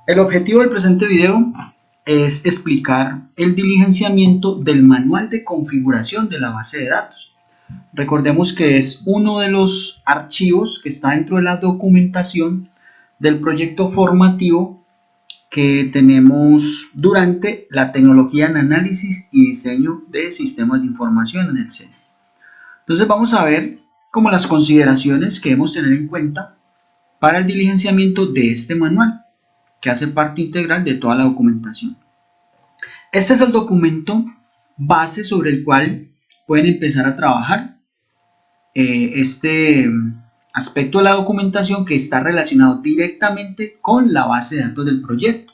El objetivo del presente video es explicar el diligenciamiento del manual de configuración de la base de datos. Recordemos que es uno de los archivos que está dentro de la documentación del proyecto formativo que tenemos durante la tecnología en análisis y diseño de sistemas de información en el CENI. Entonces vamos a ver como las consideraciones que debemos tener en cuenta para el diligenciamiento de este manual, que hace parte integral de toda la documentación. Este es el documento base sobre el cual pueden empezar a trabajar este aspecto de la documentación que está relacionado directamente con la base de datos del proyecto.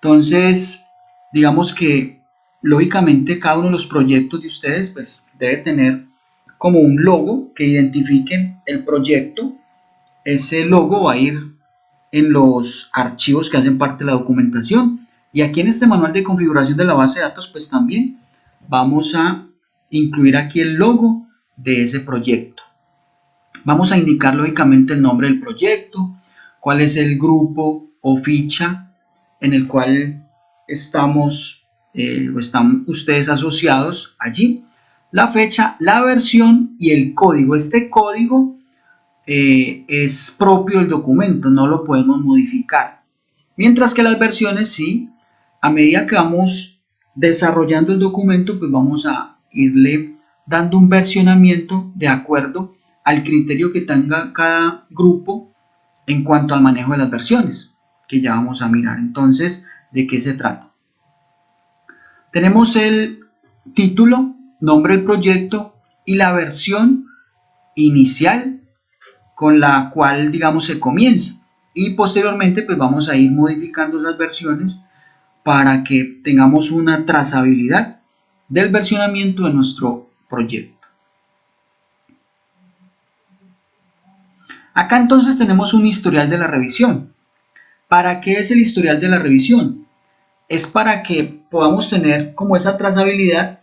Entonces, digamos que lógicamente cada uno de los proyectos de ustedes pues debe tener como un logo que identifique el proyecto. Ese logo va a ir en los archivos que hacen parte de la documentación, y aquí en este manual de configuración de la base de datos pues también vamos a incluir aquí el logo de ese proyecto. Vamos a indicar lógicamente el nombre del proyecto, cuál es el grupo o ficha en el cual estamos o están ustedes asociados allí, la fecha, la versión y el código. Este código es propio del documento, no lo podemos modificar. Mientras que las versiones sí, a medida que vamos desarrollando el documento, pues vamos a irle dando un versionamiento de acuerdo al criterio que tenga cada grupo en cuanto al manejo de las versiones, que ya vamos a mirar entonces de qué se trata. Tenemos el título, nombre del proyecto y la versión inicial con la cual, digamos, se comienza, y posteriormente pues vamos a ir modificando las versiones para que tengamos una trazabilidad del versionamiento de nuestro proyecto. Acá entonces tenemos un historial de la revisión. ¿Para qué es el historial de la revisión? Es para que podamos tener como esa trazabilidad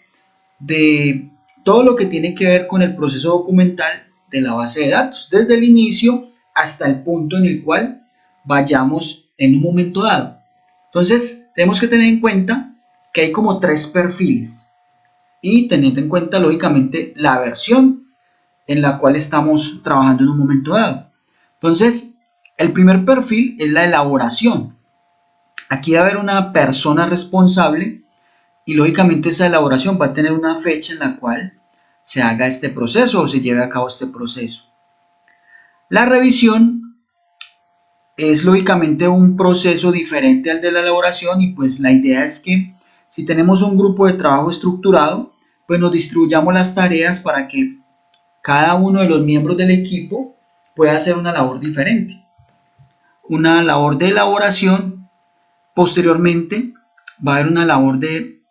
de todo lo que tiene que ver con el proceso documental de la base de datos, desde el inicio hasta el punto en el cual vayamos en un momento dado. Entonces, tenemos que tener en cuenta que hay como 3 perfiles y teniendo en cuenta, lógicamente, la versión en la cual estamos trabajando en un momento dado. Entonces, el primer perfil es la elaboración. Aquí va a haber una persona responsable y lógicamente esa elaboración va a tener una fecha en la cual se haga este proceso o se lleve a cabo este proceso. La revisión es lógicamente un proceso diferente al de la elaboración, y pues la idea es que si tenemos un grupo de trabajo estructurado, pues nos distribuyamos las tareas para que cada uno de los miembros del equipo pueda hacer una labor diferente. Una labor de elaboración, posteriormente va a haber una labor de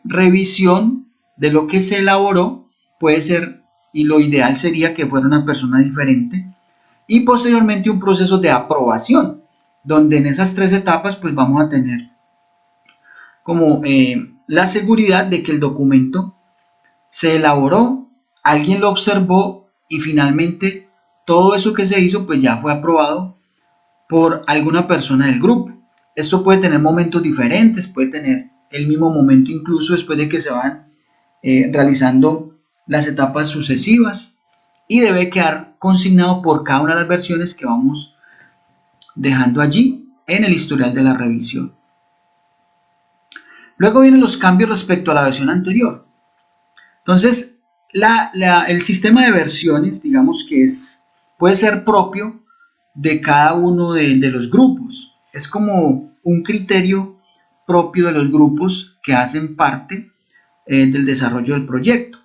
revisión de lo que se elaboró, puede ser, y lo ideal sería que fuera una persona diferente, y posteriormente un proceso de aprobación, donde en esas 3 etapas pues vamos a tener como la seguridad de que el documento se elaboró, alguien lo observó y finalmente todo eso que se hizo pues ya fue aprobado por alguna persona del grupo. Esto puede tener momentos diferentes, puede tener el mismo momento incluso después de que se van realizando las etapas sucesivas, y debe quedar consignado por cada una de las versiones que vamos dejando allí en el historial de la revisión. Luego vienen los cambios respecto a la versión anterior. Entonces, el sistema de versiones, digamos que puede ser propio de cada uno de los grupos. Es como un criterio propio de los grupos que hacen parte del desarrollo del proyecto.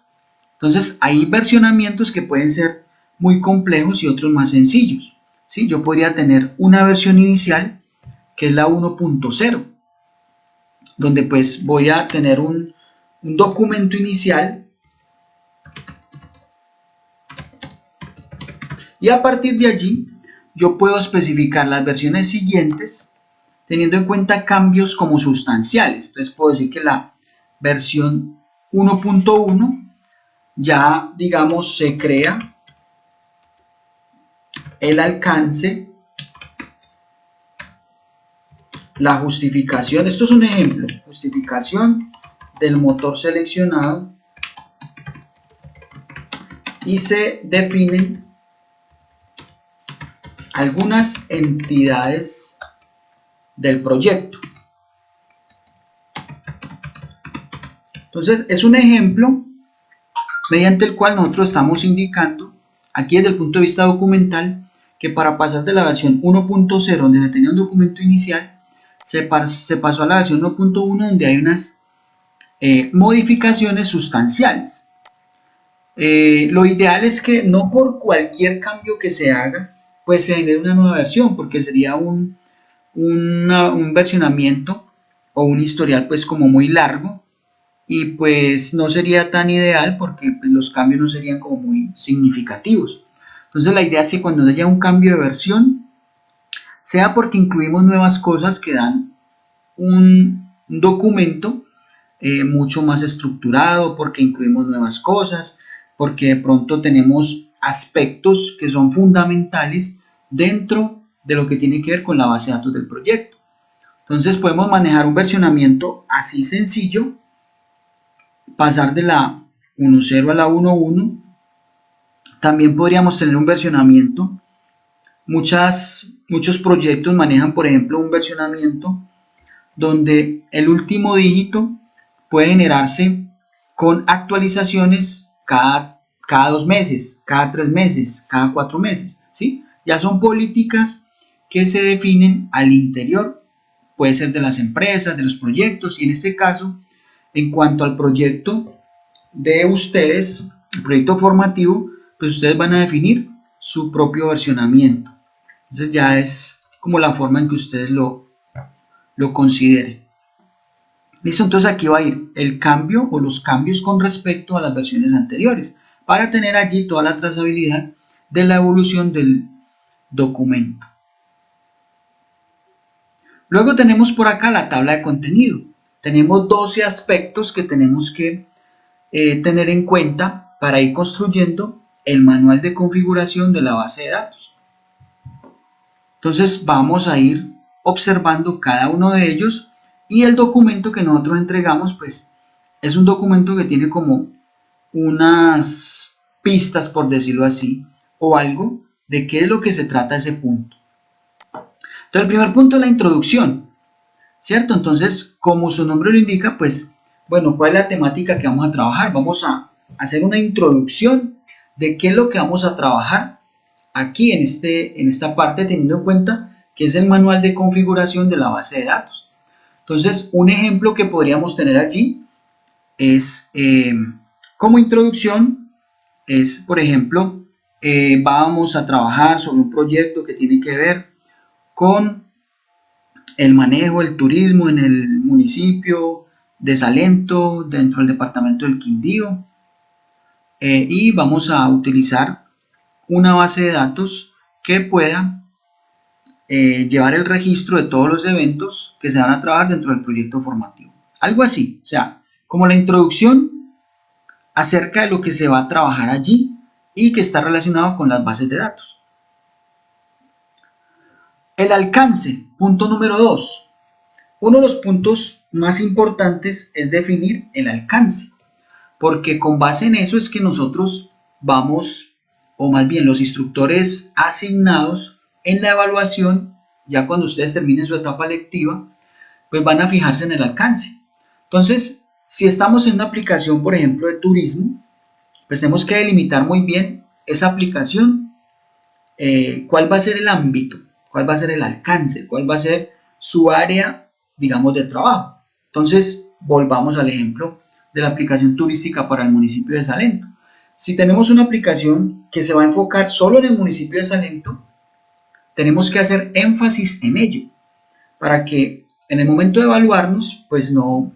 Entonces, hay versionamientos que pueden ser muy complejos y otros más sencillos. ¿Sí? Yo podría tener una versión inicial que es la 1.0, donde pues voy a tener un documento inicial, y a partir de allí yo puedo especificar las versiones siguientes teniendo en cuenta cambios como sustanciales. Entonces puedo decir que la versión 1.1 ya, digamos, se crea el alcance la justificación, esto es un ejemplo, justificación del motor seleccionado, y se definen algunas entidades del proyecto. Entonces es un ejemplo mediante el cual nosotros estamos indicando aquí desde el punto de vista documental que para pasar de la versión 1.0 donde se tenía un documento inicial se pasó a la versión 1.1 donde hay unas modificaciones sustanciales. Lo ideal es que no por cualquier cambio que se haga pues se genere una nueva versión, porque sería un versionamiento o un historial pues como muy largo y pues no sería tan ideal porque pues, los cambios no serían como muy significativos. Entonces la idea es que cuando haya un cambio de versión sea porque incluimos nuevas cosas que dan un documento mucho más estructurado, porque incluimos nuevas cosas, porque de pronto tenemos aspectos que son fundamentales dentro de lo que tiene que ver con la base de datos del proyecto. Entonces podemos manejar un versionamiento así sencillo, pasar de la 1.0 a la 1.1. También podríamos tener un versionamiento. Muchos proyectos manejan, por ejemplo, un versionamiento donde el último dígito puede generarse con actualizaciones cada 2 meses, cada 3 meses, cada 4 meses, ¿sí? Ya son políticas que se definen al interior, puede ser de las empresas, de los proyectos, y en este caso, en cuanto al proyecto de ustedes, el proyecto formativo, pues ustedes van a definir su propio versionamiento. Entonces ya es como la forma en que ustedes lo consideren. Listo, entonces aquí va a ir el cambio o los cambios con respecto a las versiones anteriores para tener allí toda la trazabilidad de la evolución del documento. Luego tenemos por acá la tabla de contenido. Tenemos 12 aspectos que tenemos que tener en cuenta para ir construyendo el manual de configuración de la base de datos. Entonces vamos a ir observando cada uno de ellos y el documento que nosotros entregamos pues es un documento que tiene como unas pistas, por decirlo así, o algo de qué es lo que se trata ese punto. Entonces el primer punto es la introducción, ¿cierto? Entonces como su nombre lo indica pues bueno, ¿cuál es la temática que vamos a trabajar? Vamos a hacer una introducción de qué es lo que vamos a trabajar aquí en esta parte, teniendo en cuenta que es el manual de configuración de la base de datos. Entonces, un ejemplo que podríamos tener allí es como introducción, es por ejemplo, vamos a trabajar sobre un proyecto que tiene que ver con el manejo del turismo en el municipio de Salento, dentro del departamento del Quindío, y vamos a utilizar una base de datos que pueda llevar el registro de todos los eventos que se van a trabajar dentro del proyecto formativo. Algo así, o sea, como la introducción acerca de lo que se va a trabajar allí y que está relacionado con las bases de datos. El alcance, punto número 2. Uno de los puntos más importantes es definir el alcance, porque con base en eso es que nosotros vamos, o más bien los instructores asignados en la evaluación, ya cuando ustedes terminen su etapa lectiva, pues van a fijarse en el alcance. Entonces, si estamos en una aplicación, por ejemplo, de turismo, pues tenemos que delimitar muy bien esa aplicación, cuál va a ser el ámbito, cuál va a ser el alcance, cuál va a ser su área, digamos, de trabajo. Entonces, volvamos al ejemplo de la aplicación turística para el municipio de Salento. Si tenemos una aplicación que se va a enfocar solo en el municipio de Salento, tenemos que hacer énfasis en ello, para que en el momento de evaluarnos, pues no,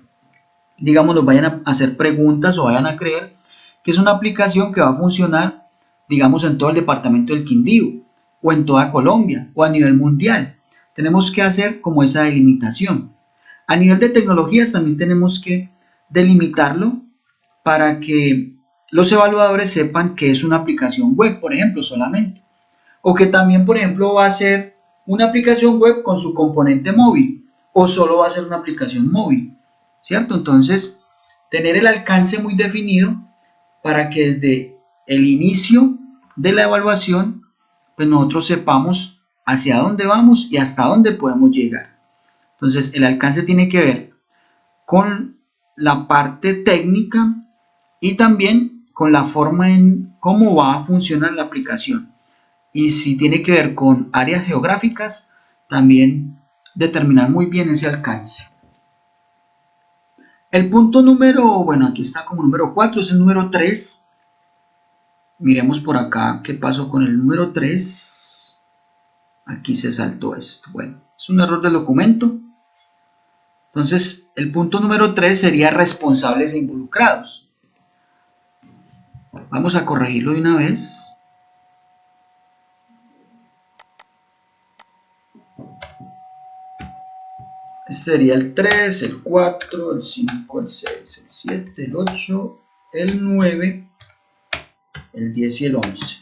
digamos, nos vayan a hacer preguntas o vayan a creer que es una aplicación que va a funcionar, digamos, en todo el departamento del Quindío, o en toda Colombia, o a nivel mundial. Tenemos que hacer como esa delimitación. A nivel de tecnologías también tenemos que delimitarlo para que los evaluadores sepan que es una aplicación web, por ejemplo, solamente. O que también, por ejemplo, va a ser una aplicación web con su componente móvil, o solo va a ser una aplicación móvil, ¿cierto? Entonces, tener el alcance muy definido para que desde el inicio de la evaluación, pues nosotros sepamos hacia dónde vamos y hasta dónde podemos llegar. Entonces, el alcance tiene que ver con la parte técnica y también con la forma en cómo va a funcionar la aplicación. Y si tiene que ver con áreas geográficas, también determinar muy bien ese alcance. El punto número, bueno, aquí está como número 4, es el número 3. Miremos por acá qué pasó con el número 3. Aquí se saltó esto. Bueno, es un error del documento. Entonces, el punto número 3 sería responsables e involucrados. Vamos a corregirlo de una vez. Este sería el 3, el 4, el 5, el 6, el 7, el 8, el 9, el 10 y el 11.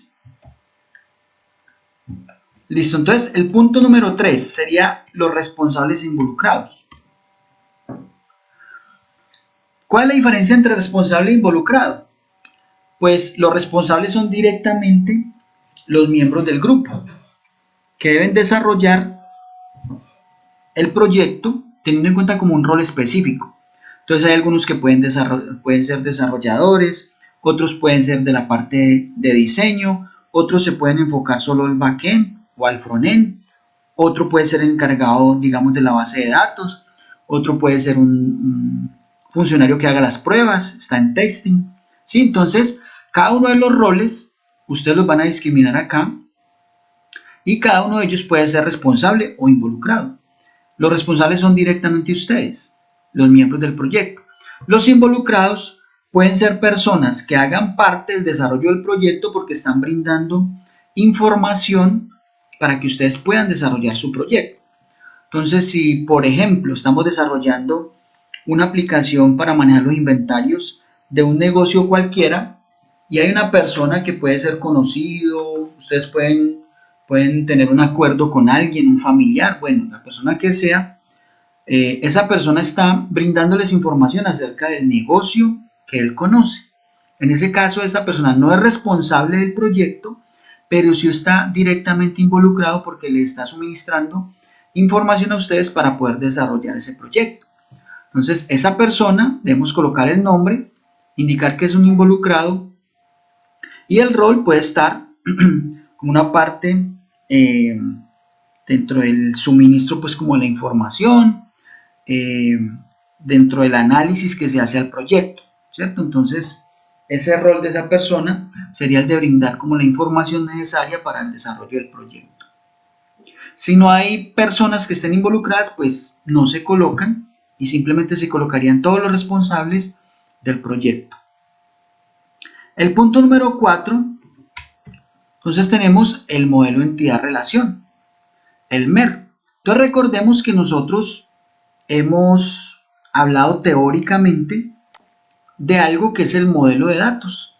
Listo, entonces el punto número 3 sería los responsables e involucrados. ¿Cuál es la diferencia entre responsable e involucrado? Pues los responsables son directamente los miembros del grupo que deben desarrollar el proyecto teniendo en cuenta como un rol específico. Entonces hay algunos que pueden ser desarrolladores, otros pueden ser de la parte de diseño, otros se pueden enfocar solo al backend o al frontend, otro puede ser encargado, digamos, de la base de datos, otro puede ser un funcionario que haga las pruebas, está en testing. ¿Sí? Entonces, cada uno de los roles, ustedes los van a discriminar acá y cada uno de ellos puede ser responsable o involucrado. Los responsables son directamente ustedes, los miembros del proyecto. Los involucrados pueden ser personas que hagan parte del desarrollo del proyecto porque están brindando información para que ustedes puedan desarrollar su proyecto. Entonces, si por ejemplo estamos desarrollando una aplicación para manejar los inventarios de un negocio cualquiera y hay una persona que puede ser conocido, ustedes pueden tener un acuerdo con alguien, un familiar, bueno, la persona que sea, esa persona está brindándoles información acerca del negocio que él conoce. En ese caso, esa persona no es responsable del proyecto, pero sí está directamente involucrado porque le está suministrando información a ustedes para poder desarrollar ese proyecto. Entonces, esa persona, debemos colocar el nombre, indicar que es un involucrado y el rol puede estar como una parte dentro del suministro, pues como la información, dentro del análisis que se hace al proyecto, ¿cierto? Entonces, ese rol de esa persona sería el de brindar como la información necesaria para el desarrollo del proyecto. Si no hay personas que estén involucradas, pues no se colocan y simplemente se colocarían todos los responsables del proyecto. El punto número 4, entonces tenemos el modelo entidad-relación, el MER. Entonces recordemos que nosotros hemos hablado teóricamente de algo que es el modelo de datos.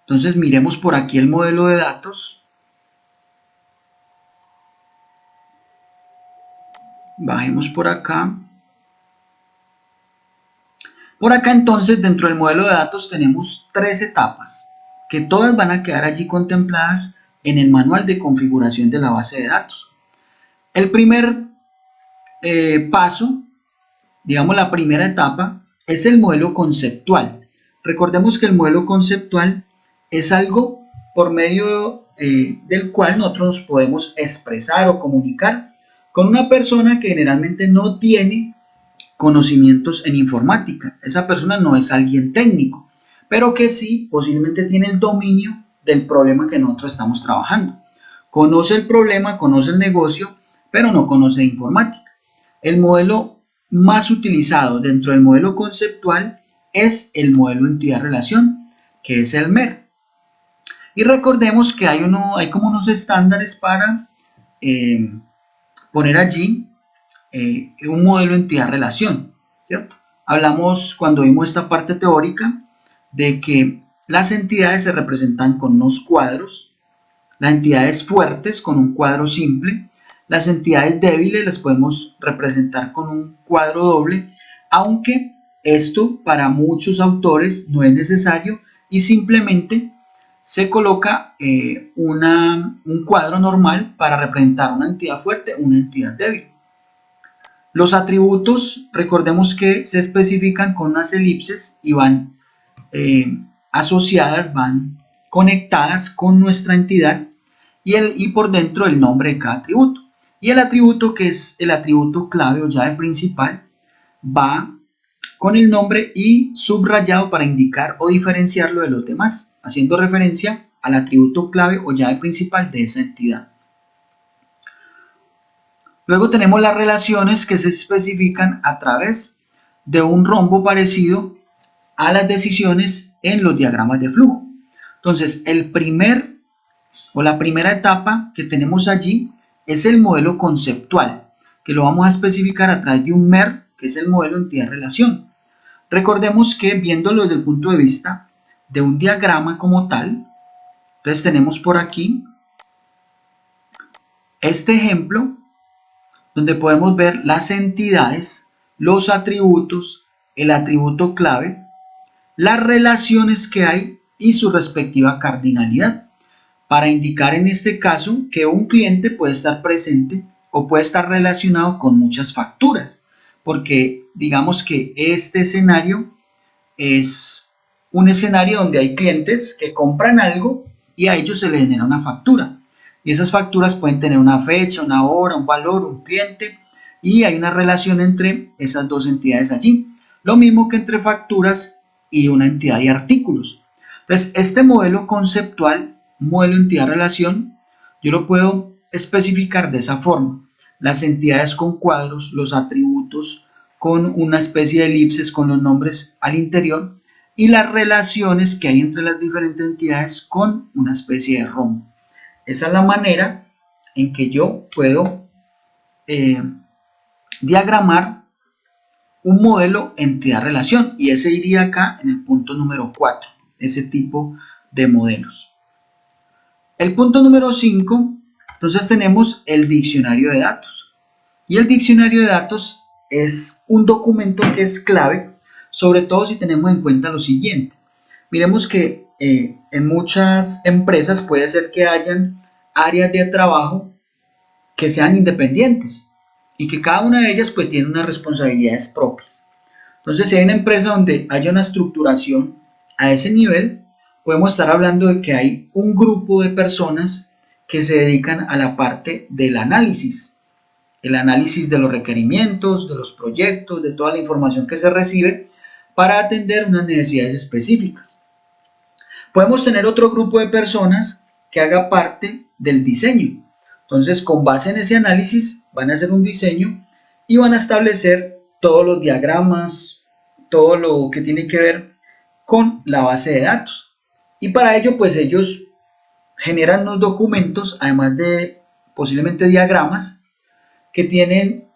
Entonces miremos por aquí el modelo de datos. Bajemos por acá. Por acá entonces dentro del modelo de datos tenemos 3 etapas que todas van a quedar allí contempladas en el manual de configuración de la base de datos. El primer paso, digamos la primera etapa, es el modelo conceptual. Recordemos que el modelo conceptual es algo por medio del cual nosotros nos podemos expresar o comunicar con una persona que generalmente no tiene conocimientos en informática. Esa persona no es alguien técnico, pero que sí posiblemente tiene el dominio del problema que nosotros estamos trabajando. Conoce el problema, conoce el negocio, pero no conoce informática. El modelo más utilizado dentro del modelo conceptual es el modelo entidad-relación, que es el MER. Y recordemos que hay como unos estándares para poner allí un modelo entidad-relación, ¿cierto? Hablamos cuando vimos esta parte teórica de que las entidades se representan con unos cuadros, las entidades fuertes con un cuadro simple, Las entidades débiles las podemos representar con un cuadro doble, aunque esto para muchos autores no es necesario y simplemente se coloca un cuadro normal para representar una entidad fuerte o una entidad débil. Los atributos, recordemos que se especifican con unas elipses y van asociadas, van conectadas con nuestra entidad y por dentro el nombre de cada atributo. Y el atributo, que es el atributo clave o llave principal, va con el nombre y subrayado para indicar o diferenciarlo de los demás, haciendo referencia al atributo clave o llave principal de esa entidad. Luego tenemos las relaciones que se especifican a través de un rombo parecido a las decisiones en los diagramas de flujo. Entonces, la primera etapa que tenemos allí es el modelo conceptual, que lo vamos a especificar a través de un MER, que es el modelo entidad-relación. Recordemos que viéndolo desde el punto de vista de un diagrama como tal, entonces tenemos por aquí este ejemplo donde podemos ver las entidades, los atributos, el atributo clave, las relaciones que hay y su respectiva cardinalidad, para indicar en este caso que un cliente puede estar presente o puede estar relacionado con muchas facturas, porque digamos que este escenario es un escenario donde hay clientes que compran algo y a ellos se les genera una factura. Y esas facturas pueden tener una fecha, una hora, un valor, un cliente, y hay una relación entre esas dos entidades allí. Lo mismo que entre facturas y una entidad de artículos. Entonces, este modelo conceptual, modelo entidad-relación, yo lo puedo especificar de esa forma. Las entidades con cuadros, los atributos con una especie de elipses con los nombres al interior y las relaciones que hay entre las diferentes entidades con una especie de rombo. Esa es la manera en que yo puedo diagramar un modelo entidad-relación y ese iría acá en el punto número 4, ese tipo de modelos. El punto número 5, entonces tenemos el diccionario de datos. Y el diccionario de datos es un documento que es clave, sobre todo si tenemos en cuenta lo siguiente. Miremos que en muchas empresas puede ser que hayan áreas de trabajo que sean independientes y que cada una de ellas pues tiene unas responsabilidades propias. Entonces, si hay una empresa donde haya una estructuración a ese nivel, podemos estar hablando de que hay un grupo de personas que se dedican a la parte del análisis. El análisis de los requerimientos, de los proyectos, de toda la información que se recibe para atender unas necesidades específicas. Podemos tener otro grupo de personas que haga parte del diseño. Entonces, con base en ese análisis, van a hacer un diseño y van a establecer todos los diagramas, todo lo que tiene que ver con la base de datos. Y para ello, pues ellos generan unos documentos, además de posiblemente diagramas, que tienen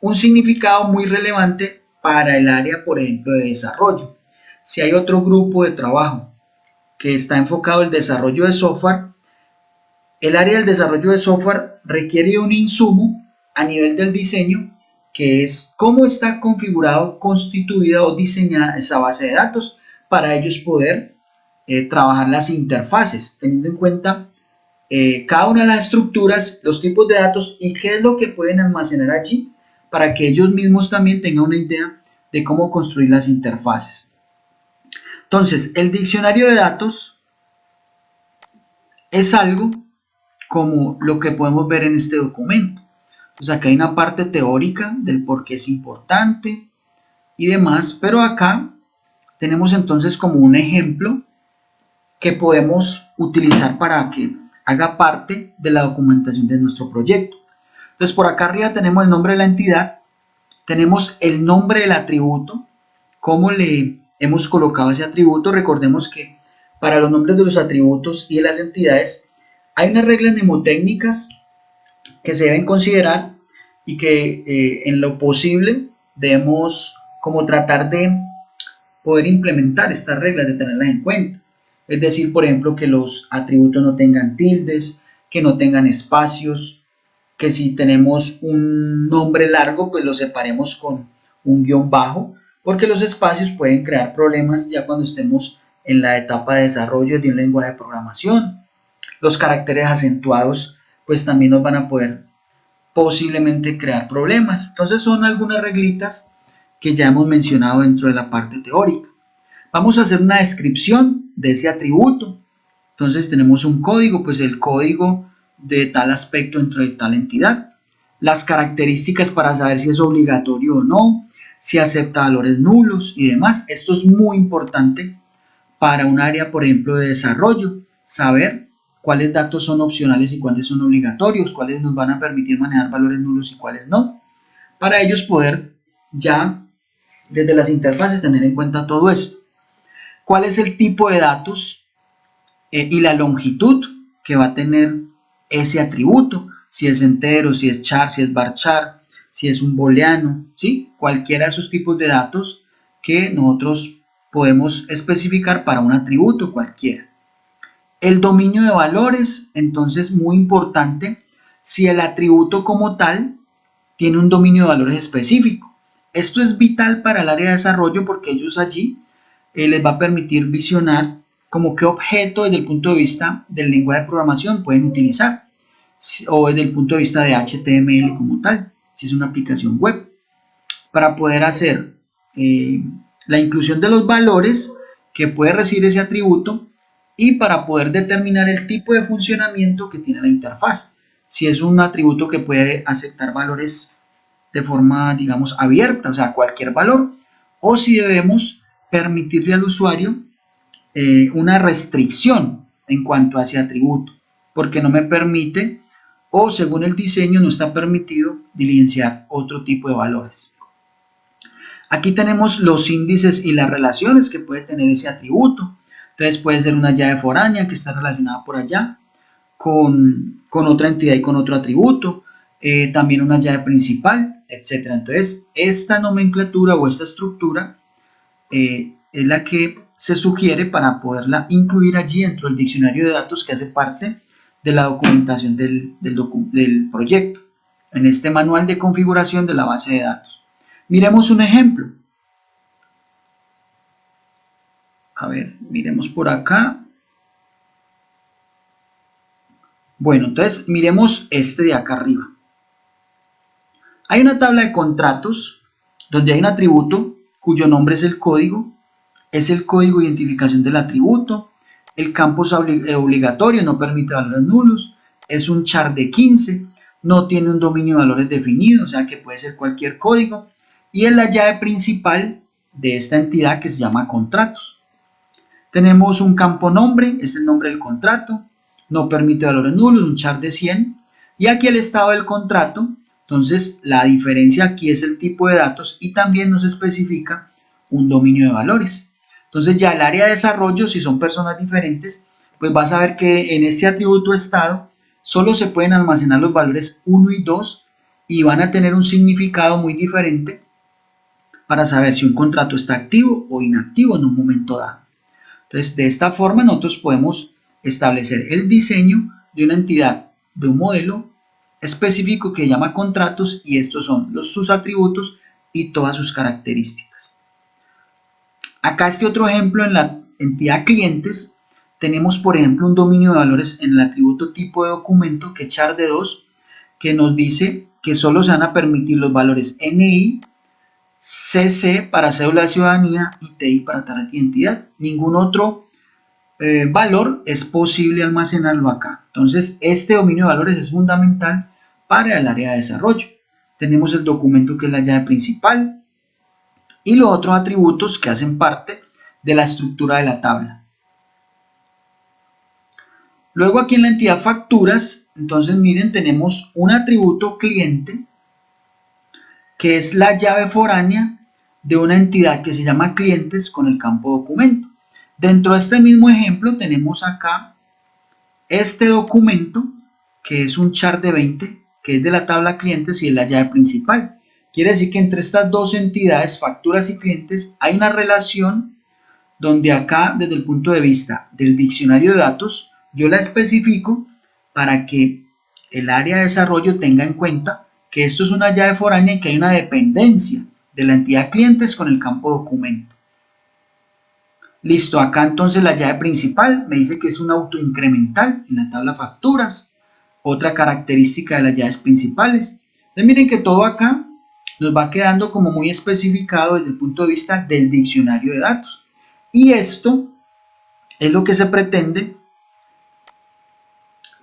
un significado muy relevante para el área, por ejemplo, de desarrollo. Si hay otro grupo de trabajo que está enfocado en el desarrollo de software, el área del desarrollo de software requiere un insumo a nivel del diseño, que es cómo está configurado, constituida o diseñada esa base de datos para ellos poder trabajar las interfaces, teniendo en cuenta cada una de las estructuras, los tipos de datos y qué es lo que pueden almacenar allí para que ellos mismos también tengan una idea de cómo construir las interfaces. Entonces, el diccionario de datos es algo como lo que podemos ver en este documento. Entonces, acá hay una parte teórica del por qué es importante y demás, pero acá tenemos entonces como un ejemplo que podemos utilizar para que haga parte de la documentación de nuestro proyecto. Entonces, por acá arriba tenemos el nombre de la entidad, tenemos el nombre del atributo, cómo le hemos colocado ese atributo. Recordemos que para los nombres de los atributos y de las entidades hay unas reglas mnemotécnicas que se deben considerar y que en lo posible debemos como tratar de poder implementar estas reglas, de tenerlas en cuenta. Es decir, por ejemplo, que los atributos no tengan tildes, que no tengan espacios, que si tenemos un nombre largo, pues lo separemos con un guión bajo, porque los espacios pueden crear problemas ya cuando estemos en la etapa de desarrollo de un lenguaje de programación. Los caracteres acentuados, pues también nos van a poder posiblemente crear problemas. Entonces son algunas reglitas que ya hemos mencionado dentro de la parte teórica. Vamos a hacer una descripción de ese atributo. Entonces tenemos un código, pues el código de tal aspecto dentro de tal entidad. Las características para saber si es obligatorio o no, si acepta valores nulos y demás. Esto es muy importante para un área, por ejemplo, de desarrollo. Saber cuáles datos son opcionales y cuáles son obligatorios, cuáles nos van a permitir manejar valores nulos y cuáles no. Para ellos poder ya desde las interfaces tener en cuenta todo esto. ¿Cuál es el tipo de datos y la longitud que va a tener ese atributo? Si es entero, si es char, si es varchar, si es un booleano, ¿sí? Cualquiera de esos tipos de datos que nosotros podemos especificar para un atributo cualquiera. El dominio de valores, entonces muy importante, si el atributo como tal tiene un dominio de valores específico. Esto es vital para el área de desarrollo porque ellos allí les va a permitir visionar como qué objeto desde el punto de vista del lenguaje de programación pueden utilizar o desde el punto de vista de HTML como tal, si es una aplicación web, para poder hacer la inclusión de los valores que puede recibir ese atributo y para poder determinar el tipo de funcionamiento que tiene la interfaz. Si es un atributo que puede aceptar valores de forma, digamos, abierta, o sea, cualquier valor, o si debemos permitirle al usuario una restricción en cuanto a ese atributo, porque no me permite o según el diseño no está permitido diligenciar otro tipo de valores. Aquí tenemos los índices y las relaciones que puede tener ese atributo. Entonces puede ser una llave foránea que está relacionada por allá con otra entidad y con otro atributo. También una llave principal, etc. Entonces esta nomenclatura o esta estructura es la que se sugiere para poderla incluir allí dentro del diccionario de datos que hace parte de la documentación del proyecto, en este manual de configuración de la base de datos. Miremos un ejemplo. A ver, miremos por acá. Bueno, entonces miremos este de acá arriba. Hay una tabla de contratos donde hay un atributo cuyo nombre es el código de identificación del atributo, el campo es obligatorio, no permite valores nulos, es un char de 15, no tiene un dominio de valores definido, o sea que puede ser cualquier código, y es la llave principal de esta entidad que se llama contratos. Tenemos un campo nombre, es el nombre del contrato, no permite valores nulos, un char de 100, y aquí el estado del contrato. Entonces la diferencia aquí es el tipo de datos y también nos especifica un dominio de valores. Entonces ya el área de desarrollo, si son personas diferentes, pues vas a ver que en este atributo estado solo se pueden almacenar los valores 1 y 2 y van a tener un significado muy diferente para saber si un contrato está activo o inactivo en un momento dado. Entonces de esta forma nosotros podemos establecer el diseño de una entidad, de un modelo específico que llama contratos y estos son sus atributos y todas sus características. Acá este otro ejemplo en la entidad clientes tenemos por ejemplo un dominio de valores en el atributo tipo de documento que char de 2 que nos dice que solo se van a permitir los valores NI, CC para cédula de ciudadanía y TI para tal identidad. Ningún otro valor es posible almacenarlo acá. Entonces este dominio de valores es fundamental para el área de desarrollo. Tenemos el documento que es la llave principal y los otros atributos que hacen parte de la estructura de la tabla. Luego aquí en la entidad facturas, entonces miren, tenemos un atributo cliente que es la llave foránea de una entidad que se llama clientes con el campo documento. Dentro de este mismo ejemplo tenemos acá este documento que es un char de 20 que es de la tabla clientes y es la llave principal. Quiere decir que entre estas dos entidades, facturas y clientes, hay una relación donde acá desde el punto de vista del diccionario de datos yo la especifico para que el área de desarrollo tenga en cuenta que esto es una llave foránea y que hay una dependencia de la entidad clientes con el campo documento. Listo, acá entonces la llave principal me dice que es un autoincremental en la tabla facturas, otra característica de las llaves principales. Entonces miren que todo acá nos va quedando como muy especificado desde el punto de vista del diccionario de datos. Y esto es lo que se pretende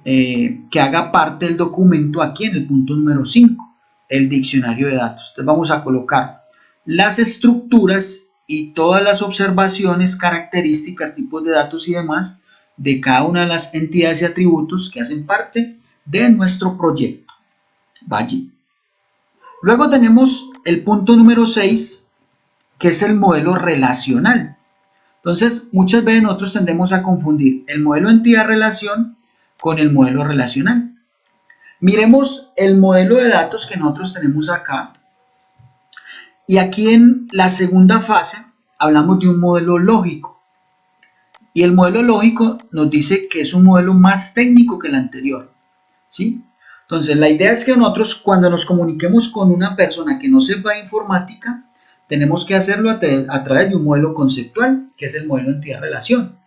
que haga parte del documento aquí en el punto número 5, el diccionario de datos. Entonces vamos a colocar las estructuras y todas las observaciones, características, tipos de datos y demás de cada una de las entidades y atributos que hacen parte de nuestro proyecto. Vaya. Luego tenemos el punto número 6, que es el modelo relacional. Entonces, muchas veces nosotros tendemos a confundir el modelo entidad-relación con el modelo relacional. Miremos el modelo de datos que nosotros tenemos acá. Y aquí en la segunda fase hablamos de un modelo lógico. Y el modelo lógico nos dice que es un modelo más técnico que el anterior, ¿sí? Entonces, la idea es que nosotros cuando nos comuniquemos con una persona que no sepa de informática, tenemos que hacerlo a través de un modelo conceptual, que es el modelo entidad-relación.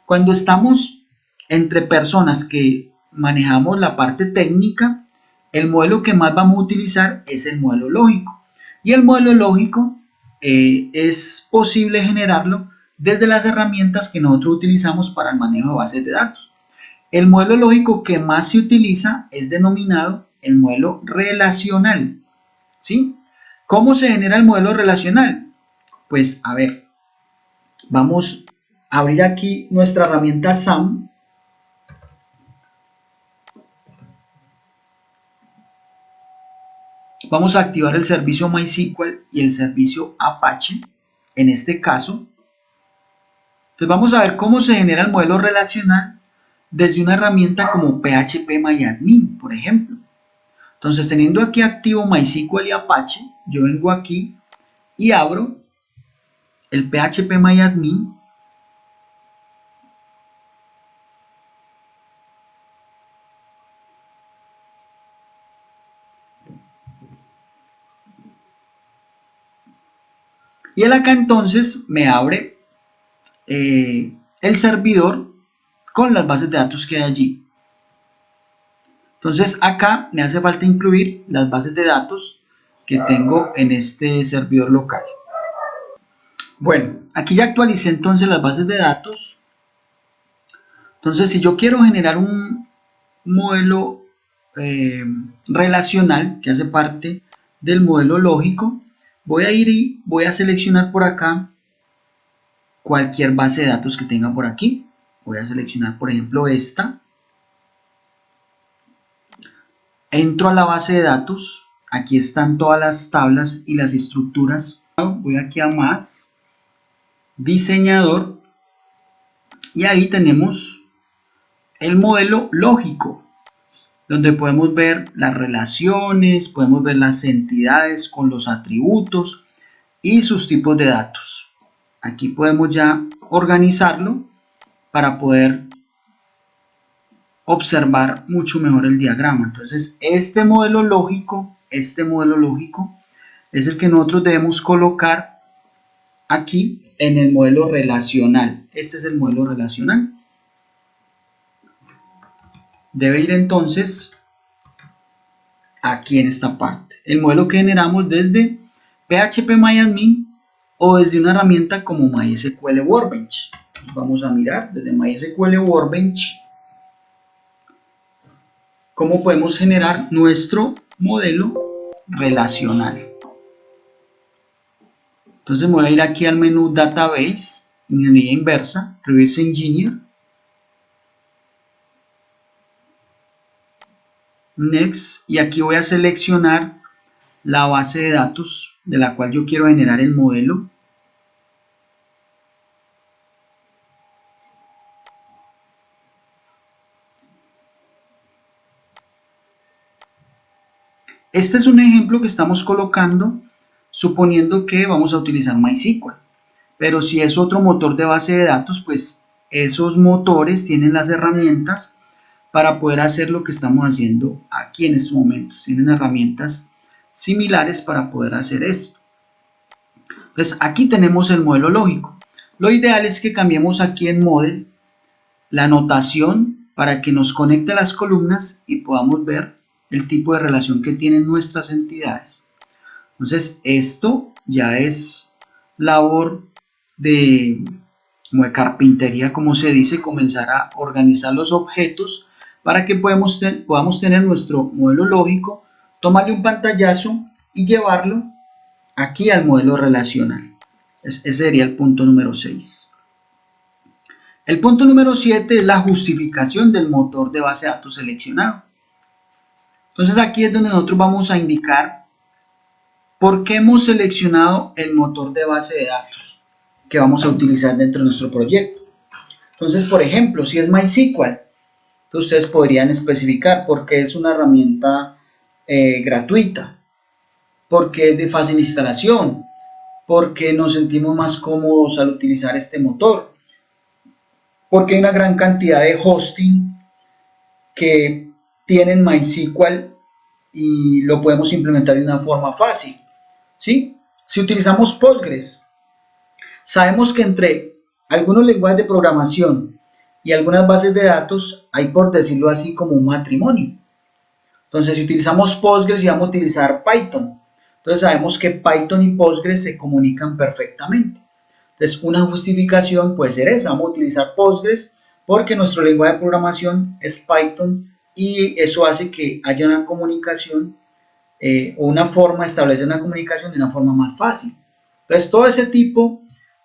Cuando estamos entre personas que manejamos la parte técnica, el modelo que más vamos a utilizar es el modelo lógico. Y el modelo lógico es posible generarlo desde las herramientas que nosotros utilizamos para el manejo de bases de datos. El modelo lógico que más se utiliza es denominado el modelo relacional, ¿sí? ¿Cómo se genera el modelo relacional? Pues a ver, vamos a abrir aquí nuestra herramienta SAM. Vamos a activar el servicio MySQL y el servicio Apache, en este caso. Entonces vamos a ver cómo se genera el modelo relacional desde una herramienta como PHPMyAdmin, por ejemplo. Entonces, teniendo aquí activo MySQL y Apache, yo vengo aquí y abro el PHPMyAdmin. Y él acá entonces me abre el servidor con las bases de datos que hay allí. Entonces acá me hace falta incluir las bases de datos que tengo en este servidor local. Bueno, aquí ya actualicé entonces las bases de datos. Entonces si yo quiero generar un modelo relacional que hace parte del modelo lógico, voy a ir y voy a seleccionar por acá cualquier base de datos que tenga por aquí. Voy a seleccionar por ejemplo esta. Entro a la base de datos, aquí están todas las tablas y las estructuras. Voy aquí a más, diseñador, y ahí tenemos el modelo lógico, donde podemos ver las relaciones, podemos ver las entidades con los atributos y sus tipos de datos. Aquí podemos ya organizarlo para poder observar mucho mejor el diagrama. Entonces, este modelo lógico es el que nosotros debemos colocar aquí en el modelo relacional. Este es el modelo relacional. Debe ir entonces aquí en esta parte. El modelo que generamos desde PHPMyAdmin o desde una herramienta como MySQL Workbench. Vamos a mirar desde MySQL Workbench cómo podemos generar nuestro modelo relacional. Entonces me voy a ir aquí al menú Database, Ingeniería Inversa, Reverse Engineer, Next, y aquí voy a seleccionar la base de datos de la cual yo quiero generar el modelo. Este es un ejemplo que estamos colocando suponiendo que vamos a utilizar MySQL. Pero si es otro motor de base de datos, pues esos motores tienen las herramientas para poder hacer lo que estamos haciendo aquí en estos momentos. Tienen herramientas similares para poder hacer esto. Entonces aquí tenemos el modelo lógico. Lo ideal es que cambiemos aquí en Model la notación para que nos conecte las columnas y podamos ver el tipo de relación que tienen nuestras entidades. Entonces esto ya es labor de, como de carpintería, como se dice, comenzar a organizar los objetos para que podamos tener nuestro modelo lógico, tomarle un pantallazo y llevarlo aquí al modelo relacional. Ese sería el punto número 6. El punto número 7 es la justificación del motor de base de datos seleccionado. Entonces aquí es donde nosotros vamos a indicar por qué hemos seleccionado el motor de base de datos que vamos a utilizar dentro de nuestro proyecto. Entonces, por ejemplo, si es MySQL, entonces ustedes podrían especificar por qué es una herramienta gratuita, porque es de fácil instalación, porque nos sentimos más cómodos al utilizar este motor, porque hay una gran cantidad de hosting que tienen MySQL y lo podemos implementar de una forma fácil, ¿sí? Si utilizamos Postgres, sabemos que entre algunos lenguajes de programación y algunas bases de datos hay, por decirlo así, como un matrimonio. Entonces, si utilizamos Postgres y vamos a utilizar Python, entonces sabemos que Python y Postgres se comunican perfectamente. Entonces, una justificación puede ser esa: vamos a utilizar Postgres porque nuestro lenguaje de programación es Python y eso hace que haya una comunicación o una forma de establecer una comunicación de una forma más fácil. Entonces, todo ese tipo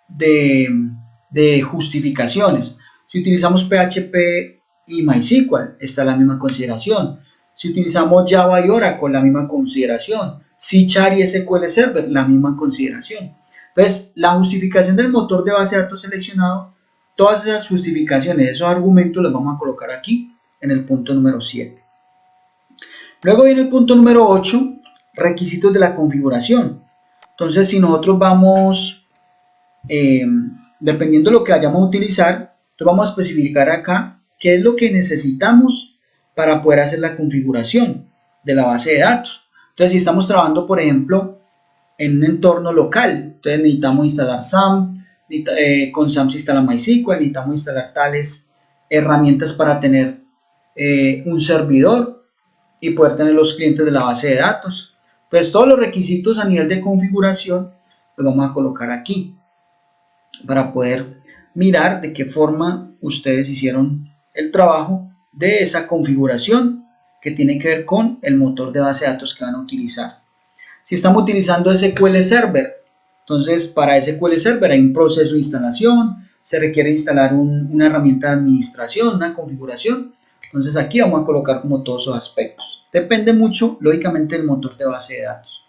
de justificaciones. Si utilizamos PHP y MySQL, está la misma consideración. Si utilizamos Java y Oracle, la misma consideración. C# y SQL Server, la misma consideración. Entonces, la justificación del motor de base de datos seleccionado, todas esas justificaciones, esos argumentos los vamos a colocar aquí en el punto número 7. Luego viene el punto número 8, requisitos de la configuración. Entonces, si nosotros vamos, dependiendo de lo que vayamos a utilizar, entonces vamos a especificar acá qué es lo que necesitamos para poder hacer la configuración de la base de datos. Entonces, si estamos trabajando, por ejemplo, en un entorno local, entonces necesitamos instalar SAM, con SAM se instala MySQL, necesitamos instalar tales herramientas para tener un servidor y poder tener los clientes de la base de datos. Entonces, todos los requisitos a nivel de configuración los vamos a colocar aquí para poder mirar de qué forma ustedes hicieron el trabajo de esa configuración que tiene que ver con el motor de base de datos que van a utilizar. Si estamos utilizando SQL Server, entonces para SQL Server hay un proceso de instalación, se requiere instalar una herramienta de administración, una configuración. Entonces aquí vamos a colocar como todos esos aspectos. Depende mucho, lógicamente, del motor de base de datos.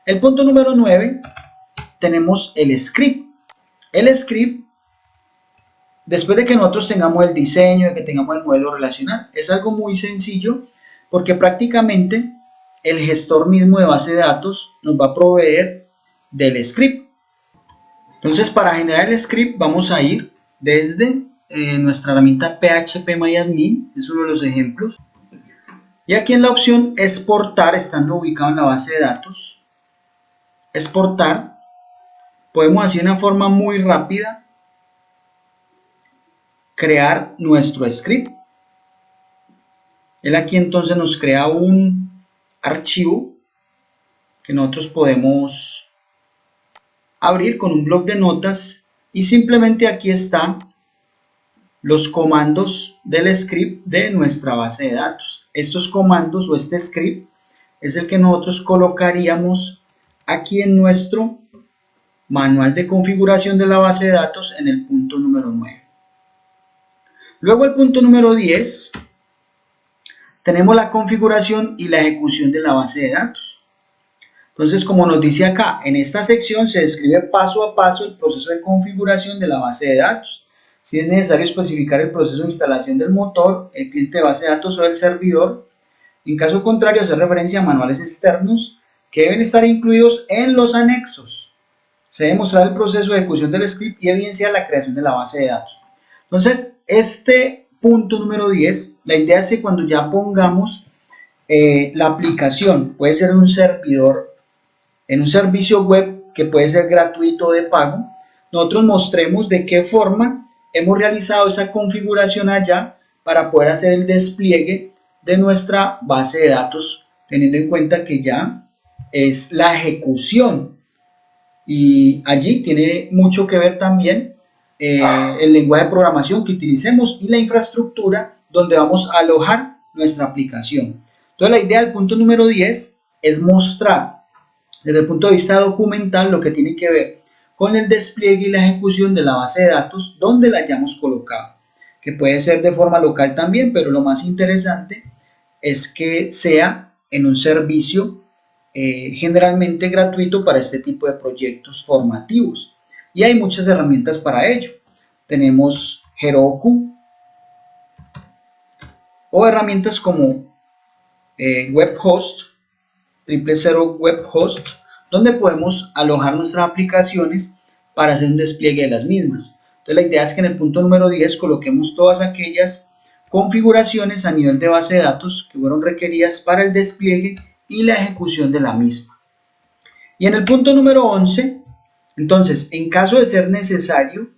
El punto número 9, tenemos el script. El script, después de que nosotros tengamos el diseño, de que tengamos el modelo relacional, es algo muy sencillo porque prácticamente el gestor mismo de base de datos nos va a proveer del script. Entonces, para generar el script vamos a ir desde nuestra herramienta phpMyAdmin, es uno de los ejemplos. Y aquí en la opción exportar, estando ubicado en la base de datos, exportar, podemos hacer de una forma muy rápida crear nuestro script. Él aquí entonces nos crea un archivo que nosotros podemos abrir con un bloc de notas y simplemente aquí están los comandos del script de nuestra base de datos. Estos comandos o este script es el que nosotros colocaríamos aquí en nuestro manual de configuración de la base de datos en el punto número 9. Luego el punto número 10, tenemos la configuración y la ejecución de la base de datos. Entonces, como nos dice acá, en esta sección se describe paso a paso el proceso de configuración de la base de datos. Si es necesario especificar el proceso de instalación del motor, el cliente de base de datos o el servidor. En caso contrario, hacer referencia a manuales externos que deben estar incluidos en los anexos. Se debe mostrar el proceso de ejecución del script y evidenciar la creación de la base de datos. Entonces, este punto número 10, la idea es que cuando ya pongamos la aplicación, puede ser en un servidor, en un servicio web que puede ser gratuito o de pago, nosotros mostremos de qué forma hemos realizado esa configuración allá para poder hacer el despliegue de nuestra base de datos, teniendo en cuenta que ya es la ejecución. Y allí tiene mucho que ver también el lenguaje de programación que utilicemos y la infraestructura donde vamos a alojar nuestra aplicación. Entonces la idea del punto número 10 es mostrar desde el punto de vista documental lo que tiene que ver con el despliegue y la ejecución de la base de datos donde la hayamos colocado, que puede ser de forma local también, pero lo más interesante es que sea en un servicio generalmente gratuito para este tipo de proyectos formativos. Y hay muchas herramientas para ello. Tenemos Heroku o herramientas como WebHost, 000 WebHost, donde podemos alojar nuestras aplicaciones para hacer un despliegue de las mismas. Entonces la idea es que en el punto número 10 coloquemos todas aquellas configuraciones a nivel de base de datos que fueron requeridas para el despliegue y la ejecución de la misma. Y en el punto número 11, entonces, en caso de ser necesario,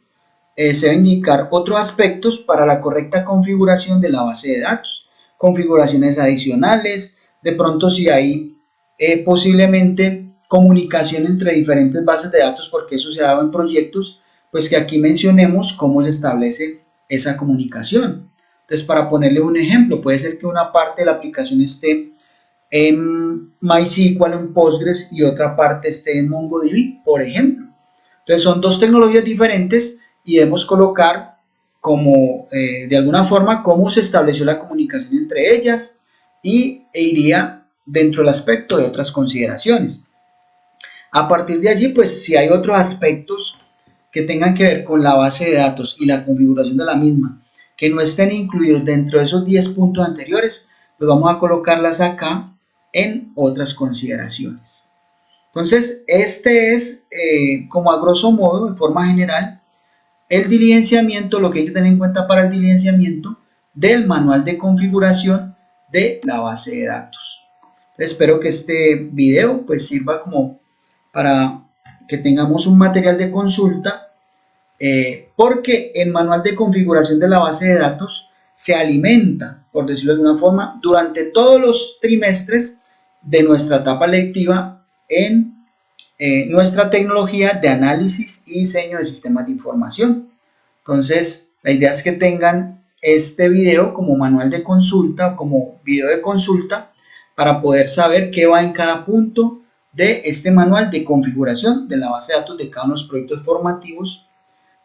se deben indicar otros aspectos para la correcta configuración de la base de datos, configuraciones adicionales, de pronto si hay posiblemente comunicación entre diferentes bases de datos, porque eso se ha dado en proyectos, pues que aquí mencionemos cómo se establece esa comunicación. Entonces, para ponerle un ejemplo, puede ser que una parte de la aplicación esté en MySQL, en Postgres, y otra parte esté en MongoDB, por ejemplo. Entonces son dos tecnologías diferentes y debemos colocar como de alguna forma cómo se estableció la comunicación entre ellas e iría dentro del aspecto de otras consideraciones. A partir de allí, pues si hay otros aspectos que tengan que ver con la base de datos y la configuración de la misma, que no estén incluidos dentro de esos 10 puntos anteriores, pues vamos a colocarlas acá en otras consideraciones. Entonces, este es, como a grosso modo, de forma general, el diligenciamiento, lo que hay que tener en cuenta para el diligenciamiento del manual de configuración de la base de datos. Entonces, espero que este video pues sirva como para que tengamos un material de consulta, porque el manual de configuración de la base de datos se alimenta, por decirlo de alguna forma, durante todos los trimestres de nuestra etapa lectiva en nuestra tecnología de análisis y diseño de sistemas de información. Entonces, la idea es que tengan este video como manual de consulta, como video de consulta, para poder saber qué va en cada punto de este manual de configuración de la base de datos de cada uno de los proyectos formativos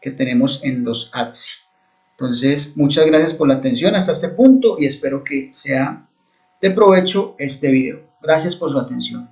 que tenemos en los ATSI. Entonces, muchas gracias por la atención hasta este punto y espero que sea de provecho este video. Gracias por su atención.